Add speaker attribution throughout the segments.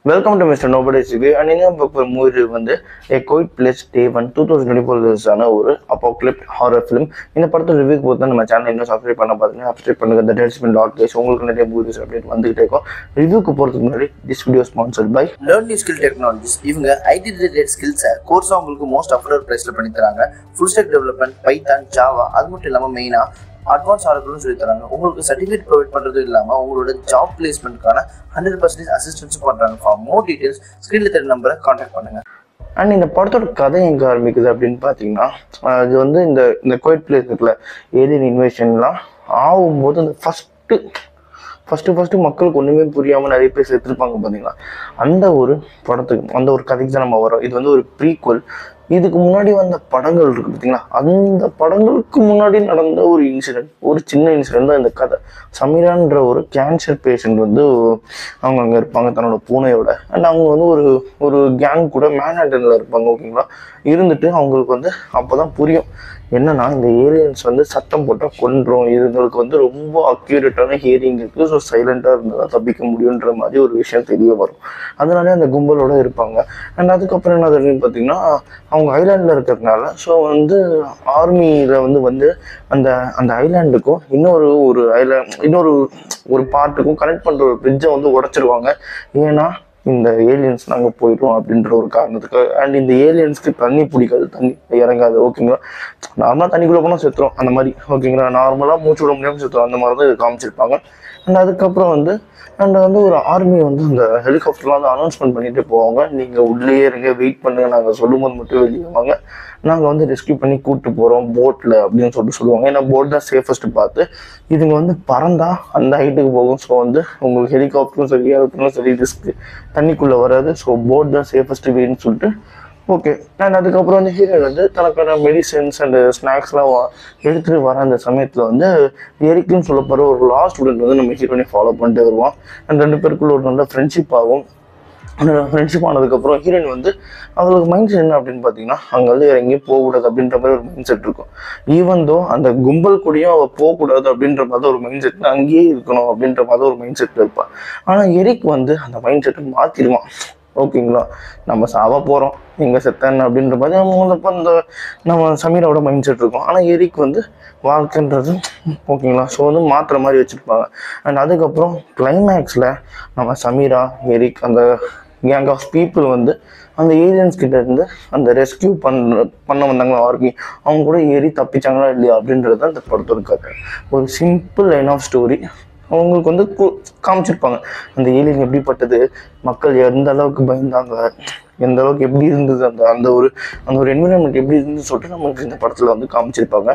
Speaker 1: Welcome to Mr. Nobody's Review. And in our movie வந்து A Quiet Place Day 1 2024 ரிலீஸான ஒரு அபோகலிப்ட் horror film. இந்த படத்தோட ரிவ்யூக்கு போது நம்ம சேனல் இன்னும் சப்ஸ்கிரைப் பண்ண பாருங்க. சப்ஸ்கிரைப் பண்ணுங்க. The Deadspin Guys உங்களுக்கு நிறைய மூவிஸ் அப்டேட் வந்துகிட்டே இருக்கும். ரிவ்யூக்கு போறதுக்கு முன்னாடி this video sponsored by Learn New Skill Technologies. இவங்க IT related skills கோர்ஸ் உங்களுக்கு மோஸ்ட் அஃபோர்டபிள் பிரைஸ்ல பண்ணி தராங்க. Full stack development, Python, Java அது மட்டும் இல்லாம மெயினா அட்வான்ஸ் ஆர்டர்னு சொல்லி தராங்க. உங்களுக்கு சர்டிஃபிகேட் ப்ரொவைட் பண்ணுறது இல்லாமல் உங்களோட ஜாப் பிளேஸ்மெண்ட்கான 100% அசிஸ்டன்ஸும் பண்ணுறாங்க. ஃபார் மோர் டீட்டெயில்ஸ் ஸ்க்ரீனில் தெரிய நம்பரை கான்டாக்ட் பண்ணுங்க. அண்ட் இந்த படத்தோட கதை எங்கே ஆரம்பிக்குது அப்படின்னு பார்த்தீங்கன்னா, அது வந்து இந்த குவைட் பிளேஸ் இருக்குல்ல, ஏலியன் இன்வேஷன்லாம் ஆகும்போது அந்த ஃபஸ்ட்டு மக்களுக்கு ஒன்றுமே புரியாமல் நிறைய பேர் செத்துருப்பாங்க பார்த்தீங்களா. அந்த ஒரு படத்துக்கு அந்த ஒரு கதைக்கு தான் நம்ம வரோம். இது வந்து ஒரு ப்ரீக்வல். இதுக்கு முன்னாடி வந்த படங்கள் இருக்கு பார்த்தீங்களா, அந்த படங்களுக்கு முன்னாடி நடந்த ஒரு இன்சிடென்ட், ஒரு சின்ன இன்சிடென்ட் தான் இந்த கதை. சமீரான்ற ஒரு கேன்சர் பேஷண்ட் வந்து அவங்க அங்கே இருப்பாங்க தன்னோட பூனையோட. அண்ட் அவங்க வந்து ஒரு கேங் கூட மேன்ஹாட்டனில் இருப்பாங்க. ஓகேங்களா, இருந்துட்டு அவங்களுக்கு வந்து அப்போ தான் புரியும் என்னன்னா இந்த ஏலியன்ஸ் வந்து சத்தம் போட்டால் கொன்றோம், இதுங்களுக்கு வந்து ரொம்ப அக்யூரேட்டான ஹியரிங் இருக்குது, ஸோ சைலண்டாக இருந்தால் தான் தப்பிக்க முடியுன்ற மாதிரி ஒரு விஷயம் தெரிய வரும். அதனாலே அந்த கும்பலோட இருப்பாங்க. அண்ட் அதுக்கப்புறம் என்ன ஆகுதுன்னு பார்த்தீங்கன்னா, அவங்க ஐலாண்டில் இருக்கிறதுனால ஸோ வந்து ஆர்மியில் வந்து அந்த அந்த ஐலாண்டுக்கும் இன்னொரு பார்ட்டுக்கும் கனெக்ட் பண்ணுற ஒரு பிரிட்ஜை வந்து உடைச்சிருவாங்க. ஏன்னா இந்த ஏலியன்ஸ் நாங்கள் போயிடுவோம் அப்படின்ற ஒரு காரணத்துக்கு. அண்ட் இந்த ஏலியன்ஸ்க்கு தண்ணி பிடிக்காது, தண்ணி இறங்காது. ஓகேங்களா, நார்மலாக தண்ணிக்குள்ளே போனால் செத்துரும் அந்த மாதிரி. ஓகேங்களா, நார்மலாக மூச்சு விட முடியாமல் செத்துரும் அந்த மாதிரி தான் இது காமிச்சிருப்பாங்க. அண்ட் அதுக்கப்புறம் வந்து ஒரு ஆர்மி வந்து அந்த ஹெலிகாப்டர்லாம் வந்து அனௌன்ஸ்மெண்ட் பண்ணிட்டு போவாங்க, நீங்கள் உள்ளே இருங்க, வெயிட் பண்ணுங்க, நாங்கள் சொல்லும்போது மட்டும் வெளியே வாங்க, நாங்கள் வந்து ரெஸ்கியூ பண்ணி கூப்பிட்டு போகிறோம் போட்டில் அப்படின்னு சொல்லுவாங்க. ஏன்னா போட் தான் சேஃபஸ்ட்டு பார்த்து இதுங்க வந்து பறந்தா அந்த ஹைட்டுக்கு போகும். ஸோ வந்து உங்களுக்கு ஹெலிகாப்டரும் சரி ஏரோப்ளேனும் சரி ரிஸ்க் தண்ணிக்குள்ளே வராது. ஸோ போட் தான் சேஃபஸ்ட்டு வேன்னு சொல்லிட்டு ஓகே. அண்ட் அதுக்கப்புறம் வந்து ஹீரோயின் வந்து தனக்கான மெடிசன்ஸ் அண்ட் ஸ்நாக்ஸ்லாம் எடுத்துகிட்டு வர அந்த சமயத்தில் வந்து எரிக்குன்னு சொல்லப்படுற ஒரு லா ஸ்டூடெண்ட் வந்து நம்ம ஹீரோயினை ஃபாலோ பண்ணிட்டு வருவான். அண்ட் ரெண்டு பேருக்குள்ள ஒரு நல்ல ஃப்ரெண்ட்ஷிப் ஆகும். அந்த ஃப்ரெண்ட்ஷிப் ஆனதுக்கப்புறம் ஹீரோயின் வந்து அவங்களுக்கு மைண்ட் செட் என்ன அப்படின்னு பார்த்தீங்கன்னா, அங்கே வந்து வேறு எங்கேயும் போகக்கூடாது அப்படின்ற மாதிரி ஒரு மைண்ட் செட் இருக்கும். ஈவன் தோ அந்த கும்பல் கூடயும் அவள் போகக்கூடாது அப்படின்ற மாதிரி ஒரு மைண்ட் செட், அங்கேயே இருக்கணும் அப்படின்ற மாதிரி ஒரு மைண்ட் செட்டில் இருப்பாள். ஆனால் எரிக் வந்து அந்த மைண்ட் செட்டை மாற்றிடுவான். ஓகேங்களா, நம்ம சாவ போகிறோம், எங்கே செத்தன் அப்படின்ற மாதிரி நம்ம சமீராவோட மைண்ட் செட் இருக்கும். ஆனால் எரிக் வந்து வாழ்க்கைன்றது ஓகேங்களா ஸோ வந்து மாற்றுற மாதிரி வச்சுருப்பாங்க. அண்ட் அதுக்கப்புறம் கிளைமேக்ஸில் நம்ம சமீரா, எரிக், அந்த கேங் ஆஃப் பீப்புள் வந்து அந்த ஏலியன்ஸ் கிட்ட இருந்து அந்த ரெஸ்கியூ பண்ண வந்தாங்களா ஆர்மி, அவங்க கூட ஏறி தப்பிச்சாங்களா இல்லையா அப்படின்றது தான் இந்த படத்தோட கதை. ஒரு சிம்பிள் லைன் ஆஃப் ஸ்டோரி அவங்களுக்கு வந்து காமிச்சிருப்பாங்க. அந்த ஏலியன் எப்படிப்பட்டது, மக்கள் எந்த அளவுக்கு பயந்தாங்க, எந்த அளவுக்கு எப்படி இருந்தது, அந்த ஒரு என்விரான்மெண்ட் எப்படி இருந்துன்னு சொல்லிட்டு நமக்கு இந்த படத்தில் வந்து காமிச்சிருப்பாங்க.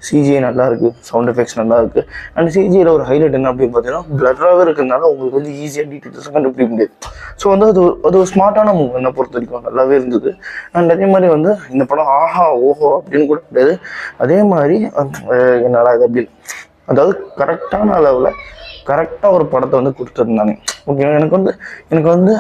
Speaker 1: சிஜிஐ நல்லா இருக்குது, சவுண்ட் எஃபெக்ட்ஸ் நல்லா இருக்குது. அண்ட் சிஜிஐயில் ஒரு ஹைலைட் என்ன அப்படின்னு பார்த்தீங்கன்னா, பிளராகவே இருக்கிறதுனால உங்களுக்கு வந்து ஈஸியாக டீட்டெயில்ஸ் கண்டுபிடிக்க முடியாது. ஸோ வந்து அது ஒரு ஸ்மார்ட்டான மூவ் என்னை பொறுத்த வரைக்கும் நல்லாவே இருந்தது. அண்ட் அதே மாதிரி வந்து இந்த படம் ஆஹா ஓஹோ அப்படின்னு கூட கிடையாது. அதே மாதிரி என்னடா இது அப்படின்னு, அதாவது கரெக்டான அளவில் கரெக்டாக ஒரு படத்தை வந்து கொடுத்துருந்தாங்க. ஓகே, எனக்கு வந்து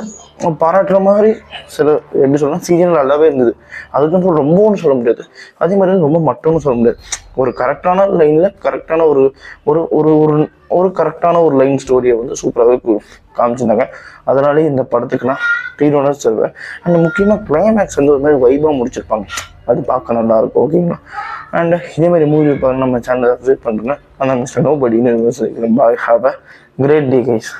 Speaker 1: பாராட்டுற மாதிரி சில எப்படி சொல்லலாம், சீசன் நல்லாவே இருந்தது. அதுக்கு ரொம்ப ஒன்றும் சொல்ல முடியாது, அதே மாதிரி ரொம்ப மட்டும்னு சொல்ல முடியாது. ஒரு கரெக்டான லைனில் கரெக்டான ஒரு கரெக்டான ஒரு லைன் ஸ்டோரியை வந்து சூப்பராகவே காமிச்சிருந்தாங்க. அதனாலே இந்த படத்துக்கு நான் 3 ரவுண்டர்ஸ் தருவேன். அண்ட் முக்கியமாக கிளைமேக்ஸ் வந்து ஒரு மாதிரி வைபாக முடிச்சிருப்பாங்க, அது பார்க்க நல்லா இருக்கும். ஓகேங்களா, அண்ட் இதே மாதிரி மூவி பார்க்க நம்ம சேனலை சப்ஸ்கிரைப் பண்ணுறேன். ஆனால் Mister Nobody bye, have a great day guys.